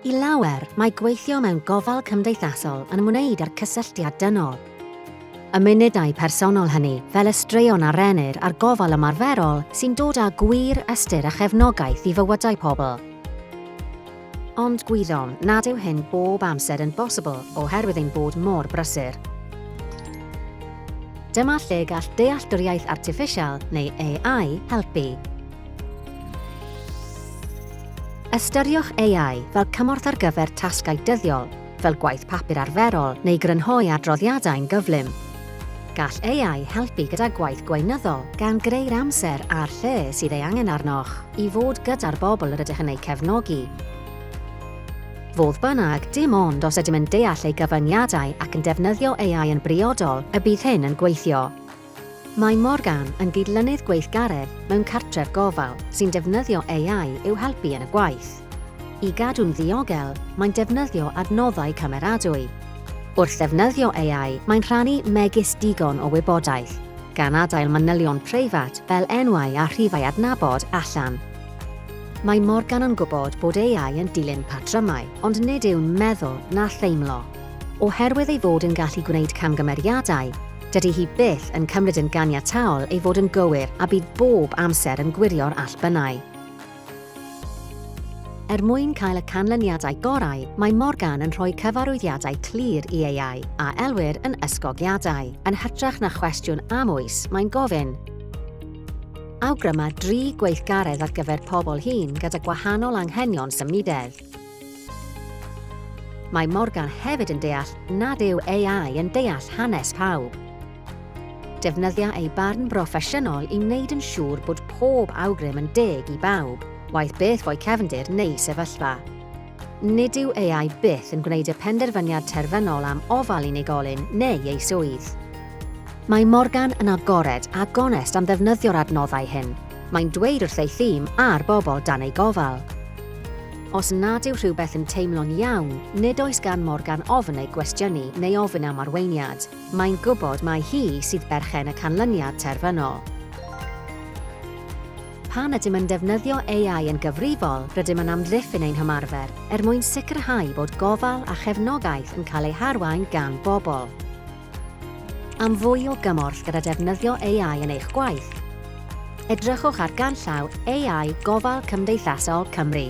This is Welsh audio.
I lawer, mae gweithio mewn gofal cymdeithasol yn ymwneud â'r cysylltiad dynol. Y munudau personol hynny, fel y straeon arenir a'r gofal ymarferol, sy'n dod â gwir ystyr a chefnogaeth i fywydau pobl. Ond gwyddom, nad yw hyn bob amser yn bosibl oherwydd ein bod mor brysur. Dyma lle gall dealltwriaeth artiffisial neu AI helpu. Ystyriwch AI fel cymorth ar gyfer tasgau dyddiol, fel gwaith papur arferol neu grynhoi adroddiadau'n gyflym. Gall AI helpu gyda gwaith gweinyddol gan greu'r amser a'r lle sydd ei angen arnoch i fod gyda'r bobl yr ydych yn ei cefnogi. Fodd bynnag, dim ond os ydym yn deall ei gyfyngiadau ac yn defnyddio AI yn briodol y bydd hyn yn gweithio. Mae Morgan yn gydlynydd gweithgaredd mewn cartref gofal sy'n defnyddio AI i'w helpu yn y gwaith. I gadw'n ddiogel, mae'n defnyddio adnoddau cymeradwy. Wrth ddefnyddio AI, mae'n rhannu megis digon o wybodaeth, gan adael manylion preifat fel enwau a rhifau adnabod allan. Mae Morgan yn gwybod bod AI yn dilyn patrymau, ond nid yw'n meddwl na theimlo. Oherwydd ei fod yn gallu gwneud camgymeriadau, dydy hi byth yn cymryd yn ganiataol ei fod yn gywir a bydd bob amser yn gwirio'r allbynnau. Mwyn cael y canlyniadau gorau, mae Morgan yn rhoi cyfarwyddiadau clir i AI a elwyr yn ysgogiadau, yn hytrach na chwestiwn amwys mae'n gofyn. Awgryma 3 gweithgaredd ar gyfer pobl hŷn gyda gwahanol anghenion symudedd. Mae Morgan hefyd yn deall nad yw AI yn deall hanes pawb. Defnyddia ei barn broffesiynol i wneud yn siŵr bod pob awgrym yn deg i bawb, waith beth fwy cefndir neu sefyllfa. Nid yw AI byth yn gwneud y penderfyniad terfynol am ofal unigolyn neu ei swydd. Mae Morgan yn agored a gonest am ddefnyddio'r adnoddau hyn. Mae'n dweud wrth ei thîm a'r bobl dan ei gofal. Os nad yw rhywbeth yn teimlo'n iawn, nid oes gan Morgan ofn ei gwestiynu neu ofyn am arweiniad. Mae'n gwybod mai hi sydd berchen y canlyniad terfynol. Pan ydym yn defnyddio AI yn gyfrifol, rydym yn amddiffyn ein hymarfer mwyn sicrhau bod gofal a chefnogaeth yn cael ei harwain gan bobl. Am fwy o gymorth gyda defnyddio AI yn eich gwaith, edrychwch ar ganllaw AI Gofal Cymdeithasol Cymru.